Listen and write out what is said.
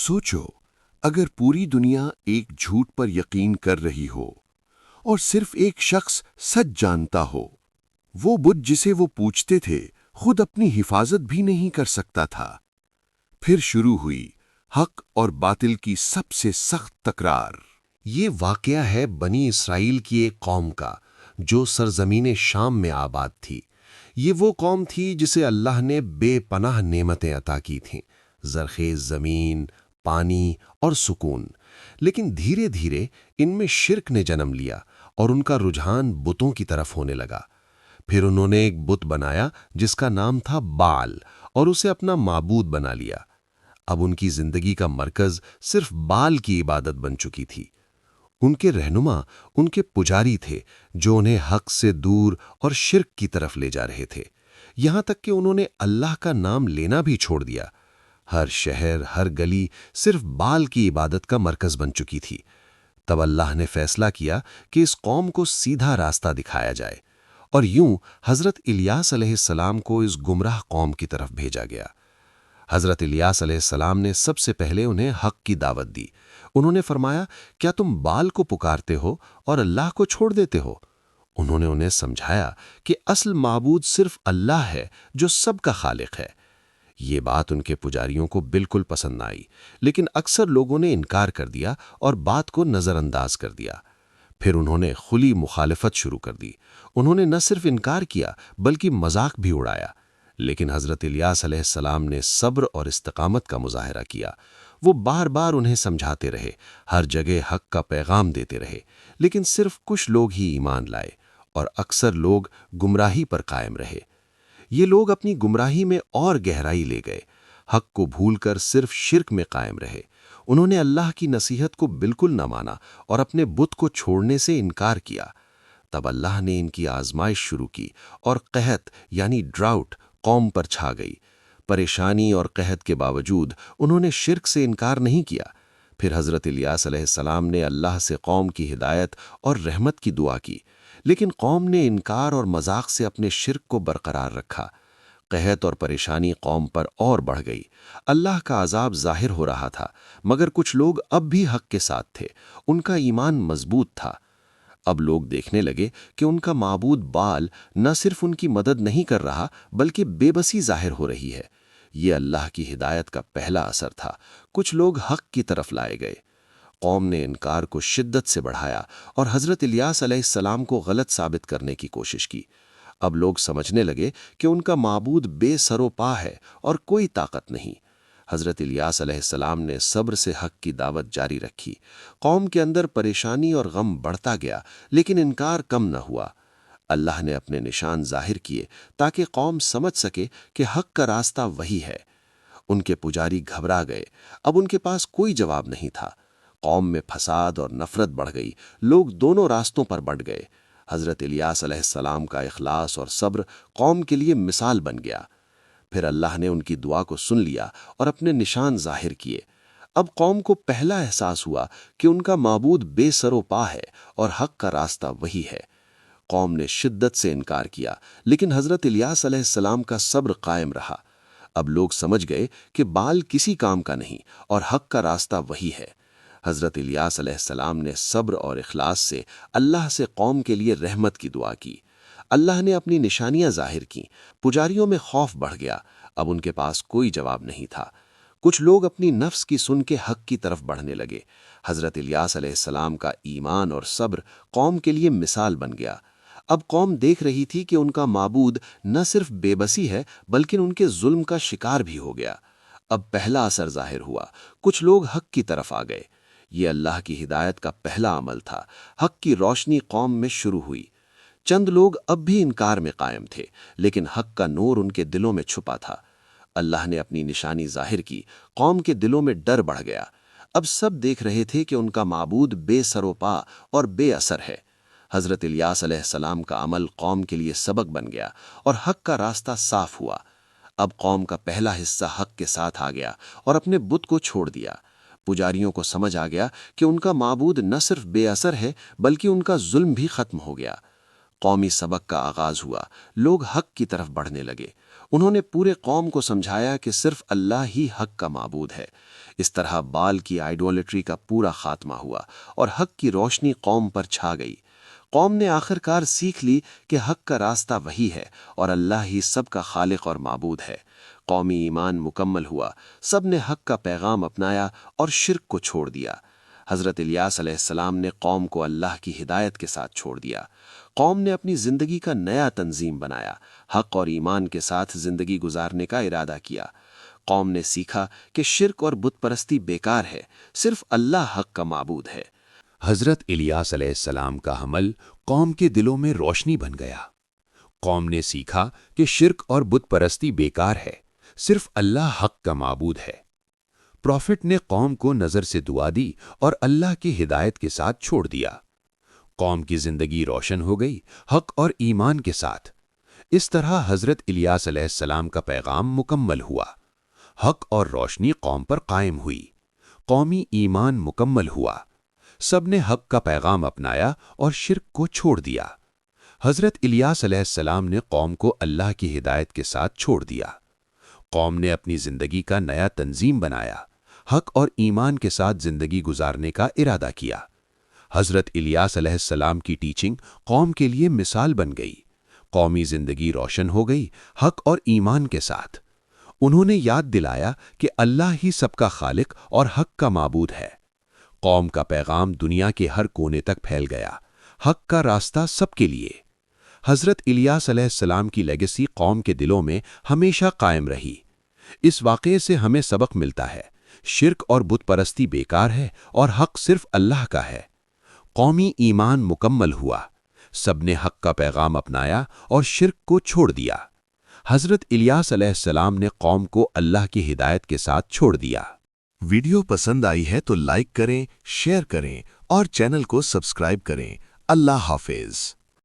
سوچو، اگر پوری دنیا ایک جھوٹ پر یقین کر رہی ہو اور صرف ایک شخص سچ جانتا ہو، وہ بت جسے وہ پوجتے تھے خود اپنی حفاظت بھی نہیں کر سکتا تھا۔ پھر شروع ہوئی حق اور باطل کی سب سے سخت تکرار۔ یہ واقعہ ہے بنی اسرائیل کی ایک قوم کا جو سرزمین شام میں آباد تھی۔ یہ وہ قوم تھی جسے اللہ نے بے پناہ نعمتیں عطا کی تھیں، زرخیز زمین، پانی اور سکون۔ لیکن دھیرے دھیرے ان میں شرک نے جنم لیا اور ان کا رجحان بتوں کی طرف ہونے لگا۔ پھر انہوں نے ایک بت بنایا جس کا نام تھا بال اور اسے اپنا معبود بنا لیا۔ اب ان کی زندگی کا مرکز صرف بال کی عبادت بن چکی تھی۔ ان کے رہنما ان کے پجاری تھے جو انہیں حق سے دور اور شرک کی طرف لے جا رہے تھے، یہاں تک کہ انہوں نے اللہ کا نام لینا بھی چھوڑ دیا۔ ہر شہر، ہر گلی صرف بال کی عبادت کا مرکز بن چکی تھی۔ تب اللہ نے فیصلہ کیا کہ اس قوم کو سیدھا راستہ دکھایا جائے، اور یوں حضرت الیاس علیہ السلام کو اس گمراہ قوم کی طرف بھیجا گیا۔ حضرت الیاس علیہ السلام نے سب سے پہلے انہیں حق کی دعوت دی۔ انہوں نے فرمایا، کیا تم بال کو پکارتے ہو اور اللہ کو چھوڑ دیتے ہو؟ انہوں نے انہیں سمجھایا کہ اصل معبود صرف اللہ ہے جو سب کا خالق ہے۔ یہ بات ان کے پجاریوں کو بالکل پسند نہ آئی، لیکن اکثر لوگوں نے انکار کر دیا اور بات کو نظر انداز کر دیا۔ پھر انہوں نے کھلی مخالفت شروع کر دی۔ انہوں نے نہ صرف انکار کیا بلکہ مذاق بھی اڑایا، لیکن حضرت الیاس علیہ السلام نے صبر اور استقامت کا مظاہرہ کیا۔ وہ بار بار انہیں سمجھاتے رہے، ہر جگہ حق کا پیغام دیتے رہے، لیکن صرف کچھ لوگ ہی ایمان لائے اور اکثر لوگ گمراہی پر قائم رہے۔ یہ لوگ اپنی گمراہی میں اور گہرائی لے گئے، حق کو بھول کر صرف شرک میں قائم رہے۔ انہوں نے اللہ کی نصیحت کو بالکل نہ مانا اور اپنے بت کو چھوڑنے سے انکار کیا۔ تب اللہ نے ان کی آزمائش شروع کی اور قحط یعنی ڈراؤٹ قوم پر چھا گئی۔ پریشانی اور قحط کے باوجود انہوں نے شرک سے انکار نہیں کیا۔ پھر حضرت الیاس علیہ السلام نے اللہ سے قوم کی ہدایت اور رحمت کی دعا کی، لیکن قوم نے انکار اور مذاق سے اپنے شرک کو برقرار رکھا۔ قحط اور پریشانی قوم پر اور بڑھ گئی۔ اللہ کا عذاب ظاہر ہو رہا تھا، مگر کچھ لوگ اب بھی حق کے ساتھ تھے، ان کا ایمان مضبوط تھا۔ اب لوگ دیکھنے لگے کہ ان کا معبود بال نہ صرف ان کی مدد نہیں کر رہا بلکہ بے بسی ظاہر ہو رہی ہے۔ یہ اللہ کی ہدایت کا پہلا اثر تھا۔ کچھ لوگ حق کی طرف لائے گئے۔ قوم نے انکار کو شدت سے بڑھایا اور حضرت الیاس علیہ السلام کو غلط ثابت کرنے کی کوشش کی۔ اب لوگ سمجھنے لگے کہ ان کا معبود بے سر و پا ہے اور کوئی طاقت نہیں۔ حضرت الیاس علیہ السلام نے صبر سے حق کی دعوت جاری رکھی۔ قوم کے اندر پریشانی اور غم بڑھتا گیا، لیکن انکار کم نہ ہوا۔ اللہ نے اپنے نشان ظاہر کیے تاکہ قوم سمجھ سکے کہ حق کا راستہ وہی ہے۔ ان کے پجاری گھبرا گئے، اب ان کے پاس کوئی جواب نہیں تھا۔ قوم میں فساد اور نفرت بڑھ گئی، لوگ دونوں راستوں پر بٹ گئے۔ حضرت الیاس علیہ السلام کا اخلاص اور صبر قوم کے لیے مثال بن گیا۔ پھر اللہ نے ان کی دعا کو سن لیا اور اپنے نشان ظاہر کیے۔ اب قوم کو پہلا احساس ہوا کہ ان کا معبود بے سر و پا ہے اور حق کا راستہ وہی ہے۔ قوم نے شدت سے انکار کیا، لیکن حضرت الیاس علیہ السلام کا صبر قائم رہا۔ اب لوگ سمجھ گئے کہ بال کسی کام کا نہیں اور حق کا راستہ وہی ہے۔ حضرت الیاس علیہ السلام نے صبر اور اخلاص سے اللہ سے قوم کے لیے رحمت کی دعا کی۔ اللہ نے اپنی نشانیاں ظاہر کیں، پجاریوں میں خوف بڑھ گیا، اب ان کے پاس کوئی جواب نہیں تھا۔ کچھ لوگ اپنی نفس کی سن کے حق کی طرف بڑھنے لگے۔ حضرت الیاس علیہ السلام کا ایمان اور صبر قوم کے لیے مثال بن گیا۔ اب قوم دیکھ رہی تھی کہ ان کا معبود نہ صرف بے بسی ہے بلکہ ان کے ظلم کا شکار بھی ہو گیا۔ اب پہلا اثر ظاہر ہوا، کچھ لوگ حق کی طرف آ گئے۔ یہ اللہ کی ہدایت کا پہلا عمل تھا۔ حق کی روشنی قوم میں شروع ہوئی۔ چند لوگ اب بھی انکار میں قائم تھے، لیکن حق کا نور ان کے دلوں میں چھپا تھا۔ اللہ نے اپنی نشانی ظاہر کی، قوم کے دلوں میں ڈر بڑھ گیا۔ اب سب دیکھ رہے تھے کہ ان کا معبود بے سر و پا اور بے اثر ہے۔ حضرت الیاس علیہ السلام کا عمل قوم کے لیے سبق بن گیا اور حق کا راستہ صاف ہوا۔ اب قوم کا پہلا حصہ حق کے ساتھ آ گیا اور اپنے بت کو چھوڑ دیا۔ پجاریوں کو سمجھ آ گیا کہ ان کا معبود نہ صرف بے اثر ہے بلکہ ان کا ظلم بھی ختم ہو گیا۔ قومی سبق کا آغاز ہوا، لوگ حق کی طرف بڑھنے لگے۔ انہوں نے پورے قوم کو سمجھایا کہ صرف اللہ ہی حق کا معبود ہے۔ اس طرح بال کی آئیڈولٹری کا پورا خاتمہ ہوا اور حق کی روشنی قوم پر چھا گئی۔ قوم نے آخر کار سیکھ لی کہ حق کا راستہ وہی ہے اور اللہ ہی سب کا خالق اور معبود ہے۔ قومی ایمان مکمل ہوا، سب نے حق کا پیغام اپنایا اور شرک کو چھوڑ دیا۔ حضرت الیاس علیہ السلام نے قوم کو اللہ کی ہدایت کے ساتھ چھوڑ دیا۔ قوم نے اپنی زندگی کا نیا تنظیم بنایا، حق اور ایمان کے ساتھ زندگی گزارنے کا ارادہ کیا۔ قوم نے سیکھا کہ شرک اور بت پرستی بیکار ہے، صرف اللہ حق کا معبود ہے۔ حضرت الیاس علیہ السلام کا حمل قوم کے دلوں میں روشنی بن گیا۔ قوم نے سیکھا کہ شرک اور بت پرستی بیکار ہے، صرف اللہ حق کا معبود ہے۔ پروفٹ نے قوم کو نظر سے دعا دی اور اللہ کی ہدایت کے ساتھ چھوڑ دیا۔ قوم کی زندگی روشن ہو گئی، حق اور ایمان کے ساتھ۔ اس طرح حضرت الیاس علیہ السلام کا پیغام مکمل ہوا۔ حق اور روشنی قوم پر قائم ہوئی، قومی ایمان مکمل ہوا، سب نے حق کا پیغام اپنایا اور شرک کو چھوڑ دیا۔ حضرت الیاس علیہ السلام نے قوم کو اللہ کی ہدایت کے ساتھ چھوڑ دیا۔ قوم نے اپنی زندگی کا نیا تنظیم بنایا، حق اور ایمان کے ساتھ زندگی گزارنے کا ارادہ کیا۔ حضرت الیاس علیہ السلام کی ٹیچنگ قوم کے لیے مثال بن گئی۔ قومی زندگی روشن ہو گئی، حق اور ایمان کے ساتھ۔ انہوں نے یاد دلایا کہ اللہ ہی سب کا خالق اور حق کا معبود ہے۔ قوم کا پیغام دنیا کے ہر کونے تک پھیل گیا، حق کا راستہ سب کے لیے۔ حضرت الیاس علیہ السلام کی لیگیسی قوم کے دلوں میں ہمیشہ قائم رہی۔ اس واقعے سے ہمیں سبق ملتا ہے، شرک اور بت پرستی بیکار ہے اور حق صرف اللہ کا ہے۔ قومی ایمان مکمل ہوا، سب نے حق کا پیغام اپنایا اور شرک کو چھوڑ دیا۔ حضرت الیاس علیہ السلام نے قوم کو اللہ کی ہدایت کے ساتھ چھوڑ دیا۔ ویڈیو پسند آئی ہے تو لائک کریں، شیئر کریں اور چینل کو سبسکرائب کریں۔ اللہ حافظ۔